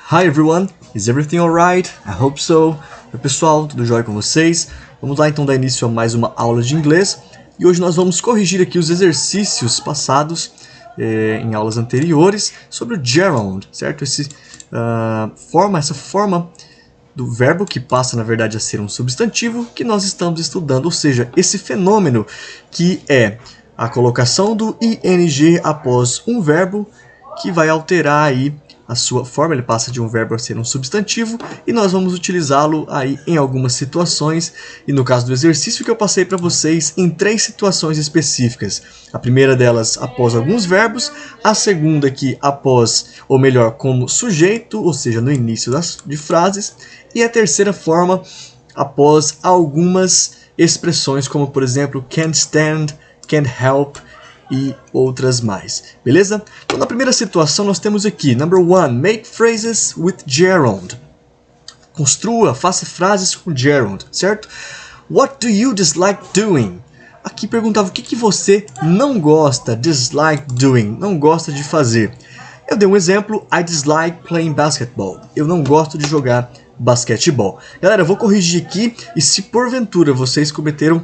Hi everyone, is everything alright? I hope so. Oi pessoal, tudo jóia com vocês? Vamos lá então dar início a mais uma aula de inglês. E hoje nós vamos corrigir aqui os exercícios passados em aulas anteriores sobre o gerund, certo? Essa forma do verbo que passa na verdade a ser um substantivo que nós estamos estudando, ou seja, esse fenômeno que é a colocação do ing após um verbo que vai alterar aí a sua forma, ele passa de um verbo a ser um substantivo e nós vamos utilizá-lo aí em algumas situações e no caso do exercício que eu passei para vocês em 3 situações específicas. A primeira delas após alguns verbos, a segunda aqui após, ou melhor, como sujeito, ou seja, no início de frases, e a terceira forma após algumas expressões como por exemplo can't stand, can't help, e outras mais, beleza? Então na primeira situação nós temos aqui, number 1, make phrases with gerund. Construa, faça frases com gerund, certo? What do you dislike doing? Aqui perguntava o que você não gosta, dislike doing, não gosta de fazer. Eu dei um exemplo, I dislike playing basketball. Eu não gosto de jogar basquetebol. Galera, eu vou corrigir aqui e se porventura vocês cometeram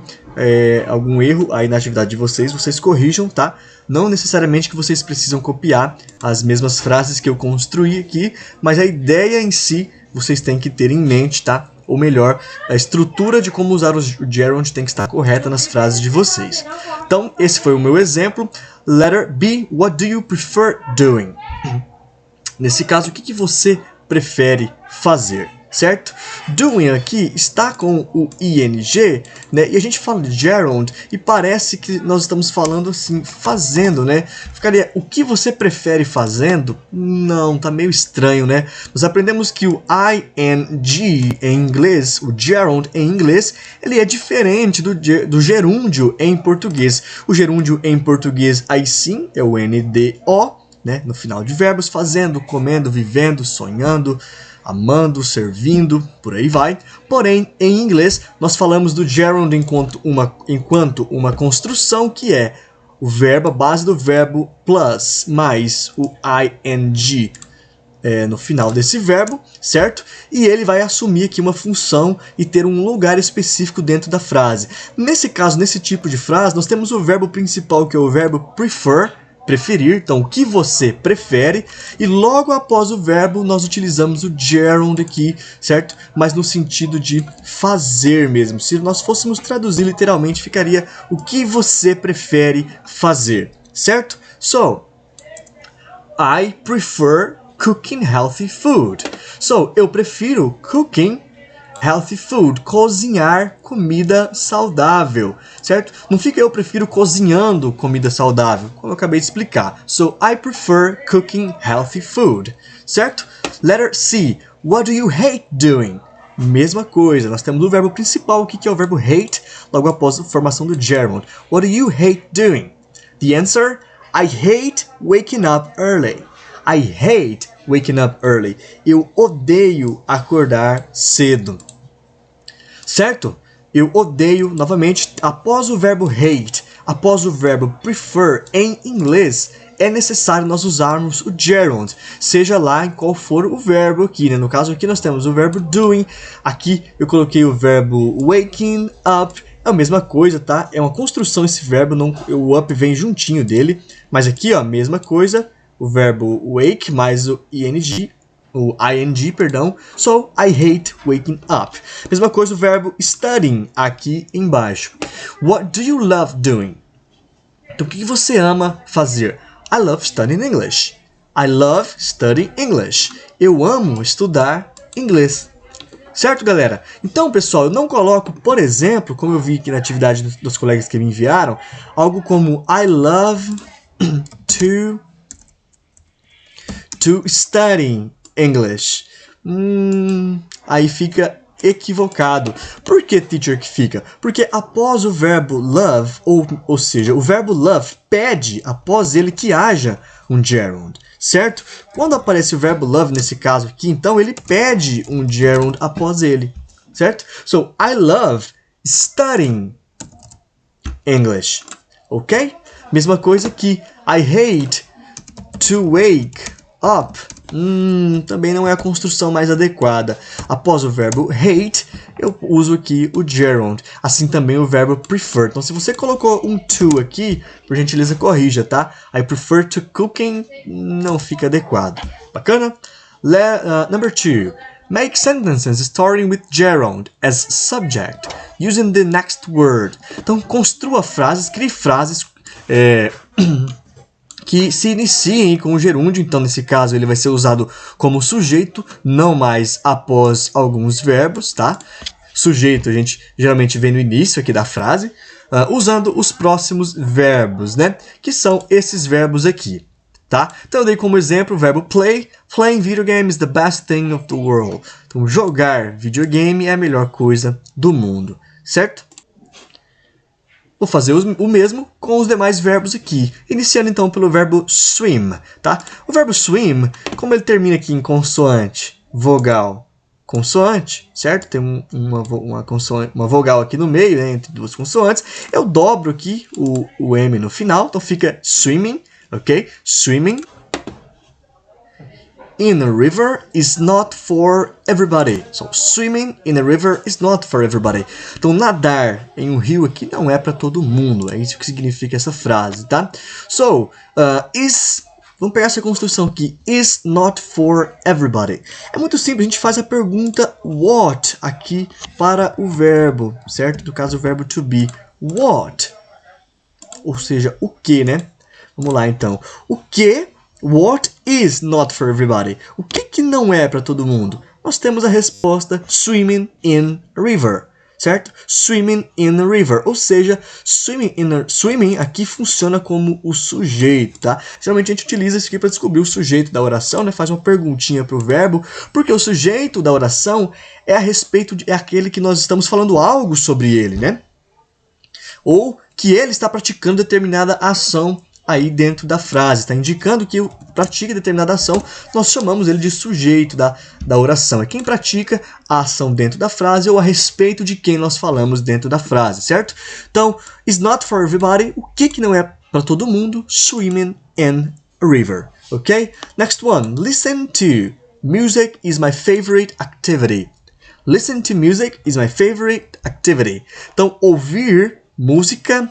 algum erro aí na atividade de vocês, vocês corrijam, tá? Não necessariamente que vocês precisam copiar as mesmas frases que eu construí aqui, mas a ideia em si vocês têm que ter em mente, tá? Ou melhor, a estrutura de como usar o gerund tem que estar correta nas frases de vocês. Então, esse foi o meu exemplo. Letter B, what do you prefer doing? Nesse caso, o que você prefere fazer? Certo? Doing aqui está com o ing, né? E a gente fala de gerund e parece que nós estamos falando assim, fazendo, né? Ficaria, o que você prefere fazendo? Não, tá meio estranho, né? Nós aprendemos que o ing em inglês, o gerund em inglês, ele é diferente do gerúndio em português. O gerúndio em português, aí sim, é o NDO, né? No final de verbos, fazendo, comendo, vivendo, sonhando, amando, servindo, por aí vai. Porém, em inglês, nós falamos do gerund enquanto uma construção que é o verbo, a base do verbo plus mais o ing no final desse verbo, certo? E ele vai assumir aqui uma função e ter um lugar específico dentro da frase. Nesse caso, nesse tipo de frase, nós temos o verbo principal, que é o verbo prefer, preferir, então o que você prefere, e logo após o verbo nós utilizamos o gerund aqui, certo? Mas no sentido de fazer mesmo. Se nós fôssemos traduzir literalmente, ficaria o que você prefere fazer, certo? So, I prefer cooking healthy food. So, eu prefiro cooking healthy food, cozinhar comida saudável, certo? Não fica eu prefiro cozinhando comida saudável, como eu acabei de explicar. So, I prefer cooking healthy food, certo? Letter C, what do you hate doing? Mesma coisa, nós temos o verbo principal, o que é o verbo hate, logo após a formação do gerund. What do you hate doing? The answer, I hate waking up early. I hate waking up early. Eu odeio acordar cedo. Certo? Eu odeio, novamente, após o verbo hate, após o verbo prefer em inglês, é necessário nós usarmos o gerund, seja lá em qual for o verbo aqui, né? No caso aqui nós temos o verbo doing, aqui eu coloquei o verbo waking up, é a mesma coisa, tá? É uma construção esse verbo, não, o up vem juntinho dele, mas aqui, ó, mesma coisa, o verbo wake mais o ing, perdão. So, I hate waking up. Mesma coisa o verbo studying aqui embaixo. What do you love doing? Então, o que você ama fazer? I love studying English. I love studying English. Eu amo estudar inglês. Certo, galera? Então, pessoal, eu não coloco, por exemplo, como eu vi aqui na atividade dos colegas que me enviaram, algo como I love to study English. Aí fica equivocado. Por que, teacher, que fica? Porque após o verbo love, ou seja, o verbo love pede após ele que haja um gerund, certo? Quando aparece o verbo love nesse caso aqui, então ele pede um gerund após ele, certo? So, I love studying English, ok? Mesma coisa que I hate to wake up Também não é a construção mais adequada. Após o verbo hate, eu uso aqui o gerund. Assim também o verbo prefer. Então, se você colocou um to aqui, por gentileza, corrija, tá? I prefer to cooking não fica adequado. Bacana? Number 2. Make sentences starting with gerund as subject, using the next word. Então, construa frases, crie frases que se iniciem com o gerúndio. Então, nesse caso, ele vai ser usado como sujeito, não mais após alguns verbos, tá? Sujeito a gente geralmente vem no início aqui da frase, usando os próximos verbos, né? Que são esses verbos aqui, tá? Então, eu dei como exemplo o verbo play. Playing video game is the best thing of the world. Então, jogar videogame é a melhor coisa do mundo, certo? Vou fazer o mesmo com os demais verbos aqui, iniciando então pelo verbo swim, tá? O verbo swim, como ele termina aqui em consoante, vogal, consoante, certo? Tem uma vogal aqui no meio, né, entre duas consoantes. Eu dobro aqui o M no final, então fica swimming, ok? Swimming in a river is not for everybody. So, swimming in a river is not for everybody. Então, nadar em um rio aqui não é para todo mundo. É isso que significa essa frase, tá? So, vamos pegar essa construção aqui. Is not for everybody. É muito simples. A gente faz a pergunta what aqui para o verbo, certo? No caso, o verbo to be. What? Ou seja, o que, né? Vamos lá, então. O que? What is not for everybody? O que não é para todo mundo? Nós temos a resposta swimming in a river, certo? Swimming in a river, ou seja, swimming aqui funciona como o sujeito, tá? Geralmente a gente utiliza isso aqui para descobrir o sujeito da oração, né? Faz uma perguntinha para o verbo, porque o sujeito da oração é é aquele que nós estamos falando algo sobre ele, né? Ou que ele está praticando determinada ação aí dentro da frase, está indicando que pratica determinada ação, nós chamamos ele de sujeito da oração. É quem pratica a ação dentro da frase ou a respeito de quem nós falamos dentro da frase, certo? Então, is not for everybody, o que não é para todo mundo? Swimming in a river, ok? Next one, listen to. Music is my favorite activity. Listen to music is my favorite activity. Então, ouvir música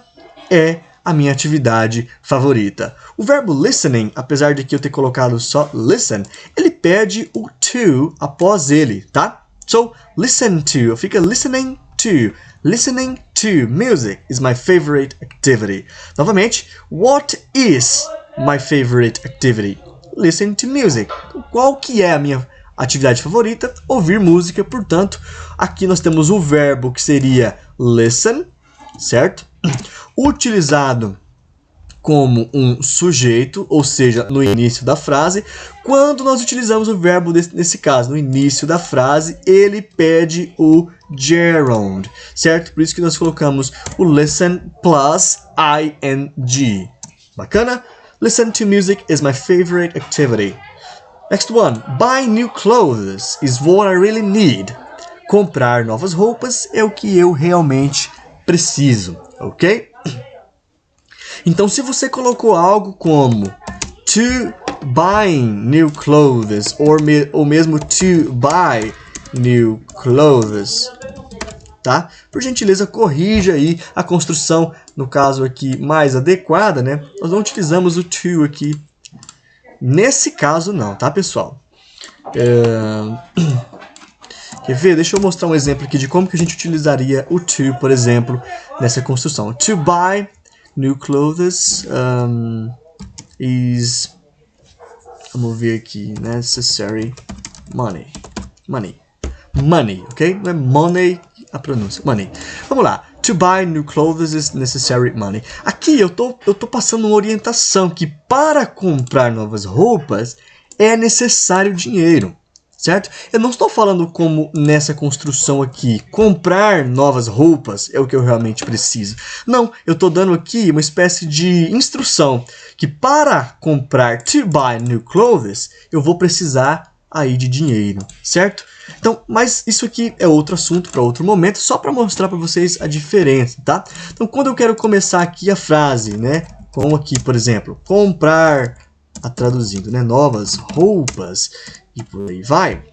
é a minha atividade favorita. O verbo listening, apesar de que eu ter colocado só listen, ele pede o to após ele, tá? So, listen to, fica listening to. Listening to music is my favorite activity. Novamente, what is my favorite activity? Listen to music. Então, qual que é a minha atividade favorita? Ouvir música. Portanto, aqui nós temos o verbo que seria listen, certo? Utilizado como um sujeito, ou seja, no início da frase. Quando nós utilizamos o verbo nesse caso, no início da frase, ele pede o gerund, certo? Por isso que nós colocamos o listen plus ing. Bacana? Listen to music is my favorite activity. Next one. Buy new clothes is what I really need. Comprar novas roupas é o que eu realmente preciso, ok? Então, se você colocou algo como to buying new clothes ou mesmo to buy new clothes, tá? Por gentileza, corrija aí a construção, no caso aqui, mais adequada, né? Nós não utilizamos o to aqui. Nesse caso, não, tá, pessoal? Quer ver? Deixa eu mostrar um exemplo aqui de como que a gente utilizaria o to, por exemplo, nessa construção. To buy new clothes is, vamos ver aqui, necessary money. Money, ok? Não é money a pronúncia, money. Vamos lá. To buy new clothes is necessary money. Aqui eu tô passando uma orientação que para comprar novas roupas é necessário dinheiro. Certo? Eu não estou falando como nessa construção aqui, comprar novas roupas é o que eu realmente preciso. Não, eu estou dando aqui uma espécie de instrução que para comprar to buy new clothes, eu vou precisar aí de dinheiro, certo? Então, mas isso aqui é outro assunto para outro momento, só para mostrar para vocês a diferença, tá? Então, quando eu quero começar aqui a frase, né? Como aqui, por exemplo, comprar traduzindo, né? Novas roupas e por aí vai.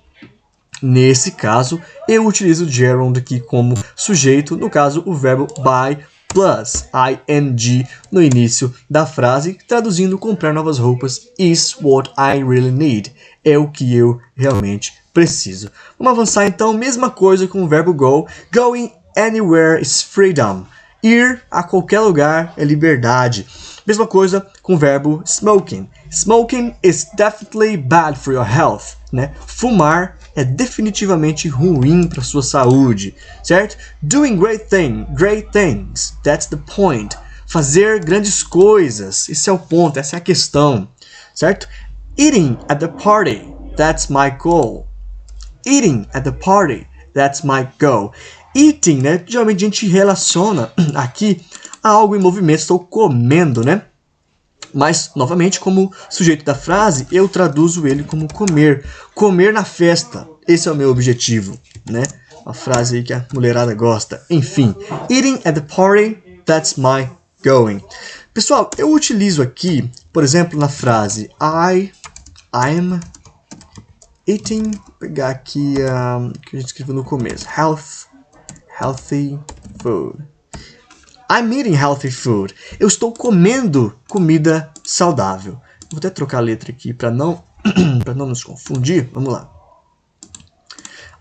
Nesse caso, eu utilizo Gerund aqui como sujeito, no caso, o verbo buy plus ing no início da frase, traduzindo comprar novas roupas is what I really need. É o que eu realmente preciso. Vamos avançar então, mesma coisa com o verbo go. Going anywhere is freedom. Ir a qualquer lugar é liberdade. Mesma coisa com o verbo smoking. Smoking is definitely bad for your health. Né? Fumar é definitivamente ruim para sua saúde, certo? Doing great things, that's the point. Fazer grandes coisas, esse é o ponto, essa é a questão, certo? Eating at the party, that's my goal. Eating at the party, that's my goal. Eating, né? Geralmente a gente relaciona aqui a algo em movimento, estou comendo, né? Mas, novamente, como sujeito da frase, eu traduzo ele como comer. Comer na festa. Esse é o meu objetivo, né? Uma frase aí que a mulherada gosta. Enfim, eating at the party, that's my going. Pessoal, eu utilizo aqui, por exemplo, na frase I'm eating, vou pegar aqui que a gente escreveu no começo. Healthy food. I'm eating healthy food. Eu estou comendo comida saudável. Vou até trocar a letra aqui para não nos confundir. Vamos lá.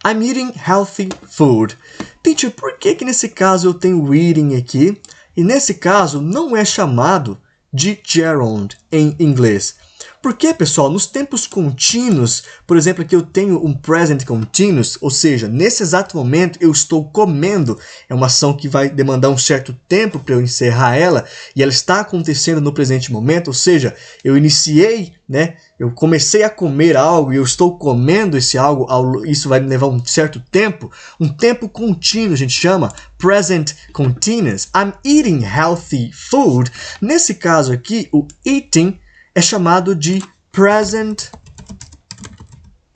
I'm eating healthy food. Teacher, por que nesse caso eu tenho eating aqui? E nesse caso não é chamado de gerund em inglês. Porque, pessoal, nos tempos contínuos, por exemplo, aqui eu tenho um present continuous, ou seja, nesse exato momento eu estou comendo, é uma ação que vai demandar um certo tempo para eu encerrar ela, e ela está acontecendo no presente momento, ou seja, eu iniciei, né, eu comecei a comer algo e eu estou comendo esse algo, isso vai me levar um certo tempo, um tempo contínuo, a gente chama present continuous. I'm eating healthy food. Nesse caso aqui, o eating é chamado de present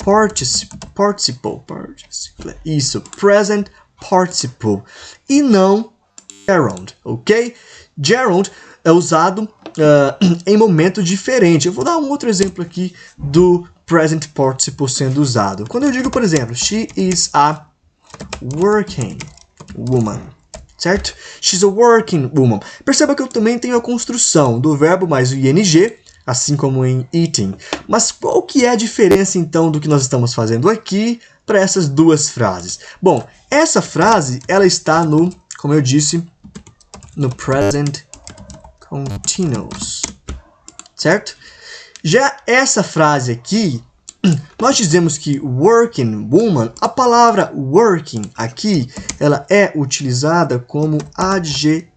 participle. Isso, present participle. E não gerund, ok? Gerund é usado em momento diferente. Eu vou dar um outro exemplo aqui do present participle sendo usado. Quando eu digo, por exemplo, she is a working woman. Certo? She's a working woman. Perceba que eu também tenho a construção do verbo mais o ing, assim como em eating. Mas qual que é a diferença, então, do que nós estamos fazendo aqui para essas duas frases? Bom, essa frase, ela está no, como eu disse, no present continuous, certo? Já essa frase aqui, nós dizemos que working woman, a palavra working aqui, ela é utilizada como adjective.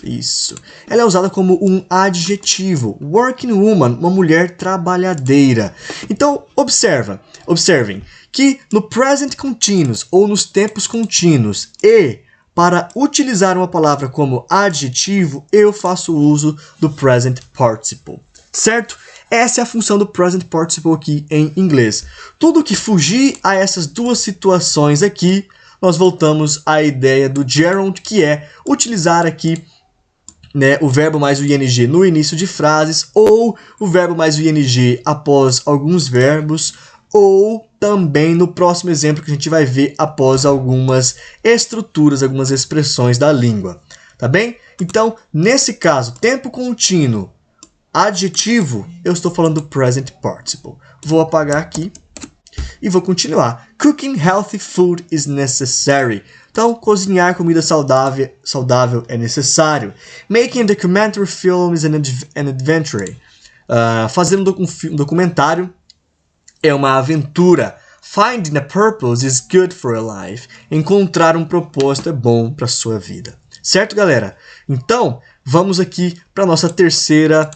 Isso. Ela é usada como um adjetivo. Working woman, uma mulher trabalhadeira. Então, observem que no present continuous ou nos tempos contínuos e para utilizar uma palavra como adjetivo, eu faço uso do present participle. Certo? Essa é a função do present participle aqui em inglês. Tudo que fugir a essas duas situações aqui, nós voltamos à ideia do gerund, que é utilizar aqui, né, o verbo mais o ing no início de frases, ou o verbo mais o ing após alguns verbos, ou também no próximo exemplo que a gente vai ver após algumas estruturas, algumas expressões da língua. Tá bem? Então, nesse caso, tempo contínuo, adjetivo, eu estou falando do present participle. Vou apagar aqui e vou continuar. Cooking healthy food is necessary. Então, cozinhar comida saudável é necessário. Making a documentary film is an adventure. Fazer um documentário é uma aventura. Finding a purpose is good for a life. Encontrar um propósito é bom para a sua vida. Certo, galera? Então, vamos aqui para a nossa terceira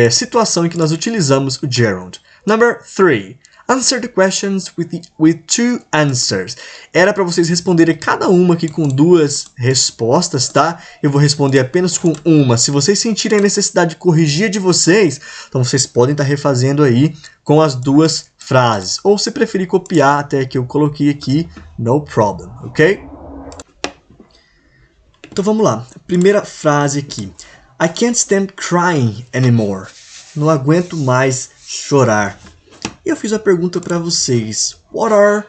situação em que nós utilizamos o gerund. Number 3. Answer the questions with two answers. Era para vocês responderem cada uma aqui com duas respostas, tá? Eu vou responder apenas com uma. Se vocês sentirem a necessidade de corrigir de vocês, então vocês podem estar refazendo aí com as duas frases. Ou se preferir copiar até que eu coloquei aqui, no problem, ok? Então vamos lá. Primeira frase aqui. I can't stand crying anymore. Não aguento mais chorar. E eu fiz a pergunta para vocês. What are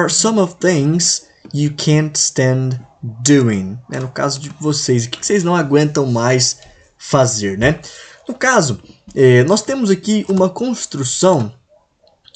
some of things you can't stand doing? No caso de vocês, o que vocês não aguentam mais fazer, né? No caso, nós temos aqui uma construção,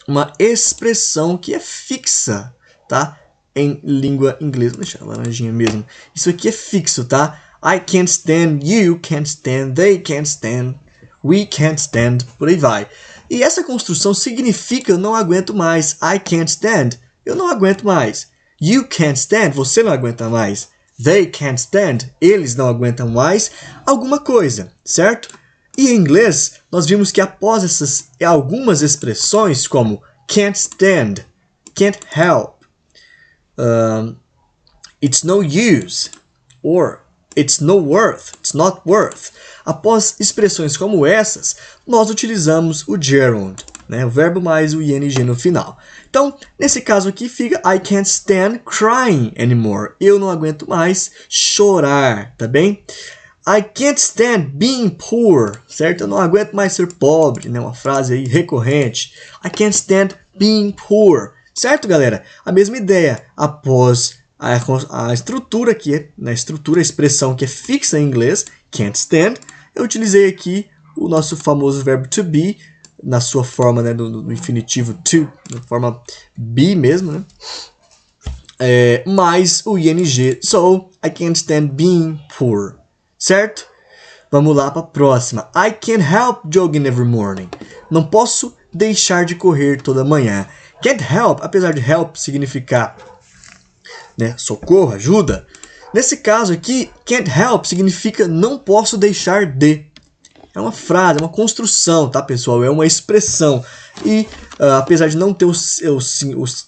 uma expressão que é fixa, tá? Em língua inglesa. Vou deixar a laranjinha mesmo. Isso aqui é fixo, tá? I can't stand, you can't stand, they can't stand, we can't stand, por aí vai. E essa construção significa eu não aguento mais. I can't stand, eu não aguento mais. You can't stand, você não aguenta mais. They can't stand, eles não aguentam mais alguma coisa, certo? E em inglês, nós vimos que após essas algumas expressões como can't stand, can't help, it's no use, or it's no worth, it's not worth. Após expressões como essas, nós utilizamos o gerund, né? O verbo mais o ing no final. Então, nesse caso aqui fica I can't stand crying anymore. Eu não aguento mais chorar, tá bem? I can't stand being poor, certo? Eu não aguento mais ser pobre, né? Uma frase aí recorrente. I can't stand being poor, certo, galera? A mesma ideia, após a estrutura aqui, a expressão que é fixa em inglês, can't stand, eu utilizei aqui o nosso famoso verbo to be, na sua forma, né, do infinitivo to, na forma be mesmo, né? Mais o ing, so I can't stand being poor, certo? Vamos lá para a próxima. I can't help jogging every morning. Não posso deixar de correr toda manhã. Can't help, apesar de help significar, né, socorro, ajuda. Nesse caso aqui, can't help significa não posso deixar de. É uma frase, é uma construção, tá, pessoal? É uma expressão. E apesar de não ter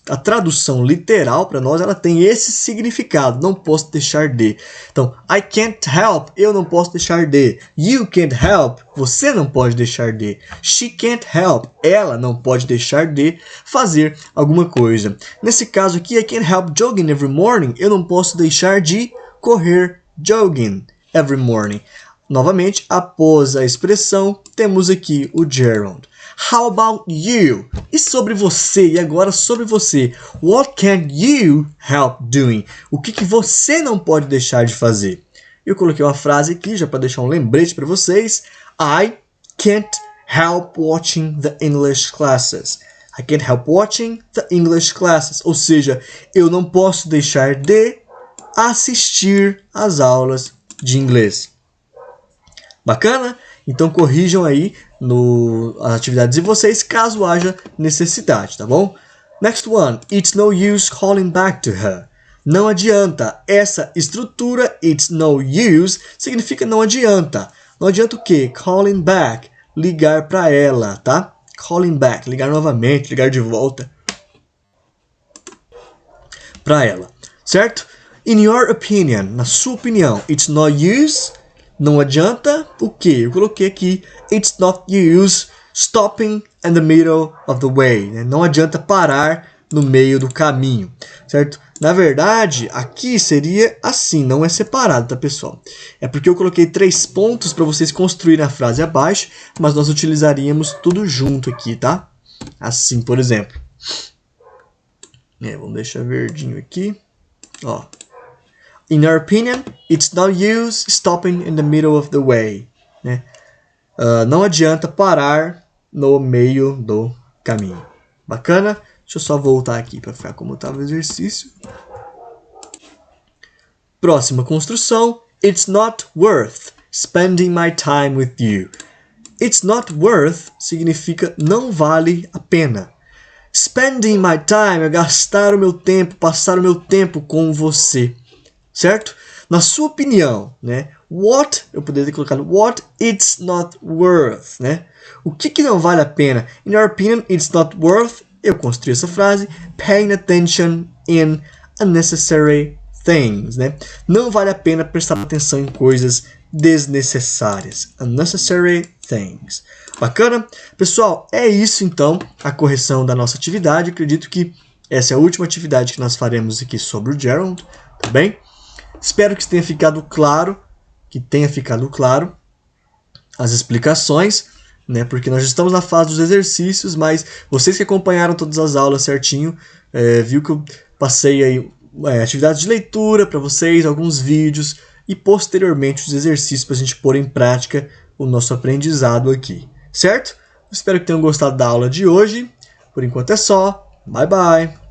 a tradução literal para nós, ela tem esse significado. Não posso deixar de. Então, I can't help, eu não posso deixar de. You can't help, você não pode deixar de. She can't help, ela não pode deixar de fazer alguma coisa. Nesse caso aqui, I can't help jogging every morning. Eu não posso deixar de correr jogging every morning. Novamente, após a expressão, temos aqui o gerund. How about you? E sobre você? E agora sobre você. What can you help doing? O que você não pode deixar de fazer? Eu coloquei uma frase aqui, já para deixar um lembrete para vocês. I can't help watching the English classes. I can't help watching the English classes. Ou seja, eu não posso deixar de assistir às aulas de inglês. Bacana? Então corrijam aí as atividades de vocês caso haja necessidade, tá bom? Next one. It's no use calling back to her. Não adianta. Essa estrutura, it's no use, significa não adianta. Não adianta o quê? Calling back. Ligar para ela, tá? Calling back. Ligar novamente, ligar de volta para ela. Certo? In your opinion, na sua opinião, it's no use. Não adianta o quê? Eu coloquei aqui, it's not use stopping in the middle of the way. Né? Não adianta parar no meio do caminho, certo? Na verdade, aqui seria assim, não é separado, tá, pessoal? É porque eu coloquei 3 pontos para vocês construírem a frase abaixo, mas nós utilizaríamos tudo junto aqui, tá? Assim, por exemplo. Vamos deixar verdinho aqui. Ó. In your opinion, it's no use stopping in the middle of the way. Né? Não adianta parar no meio do caminho. Bacana? Deixa eu só voltar aqui para ficar como estava o exercício. Próxima construção. It's not worth spending my time with you. It's not worth significa não vale a pena. Spending my time é gastar o meu tempo, passar o meu tempo com você. Certo? Na sua opinião, né? What, eu poderia ter colocado what it's not worth, né? O que não vale a pena? In your opinion, it's not worth, eu construí essa frase, paying attention in unnecessary things, né? Não vale a pena prestar atenção em coisas desnecessárias. Unnecessary things. Bacana? Pessoal, é isso então, a correção da nossa atividade. Acredito que essa é a última atividade que nós faremos aqui sobre o gerund, tá bem? Espero que tenha ficado claro que tenha ficado claro as explicações, né? Porque nós estamos na fase dos exercícios, mas vocês que acompanharam todas as aulas certinho, viu que eu passei aí atividades de leitura para vocês, alguns vídeos e posteriormente os exercícios para a gente pôr em prática o nosso aprendizado aqui, certo? Espero que tenham gostado da aula de hoje. Por enquanto é só. Bye, bye!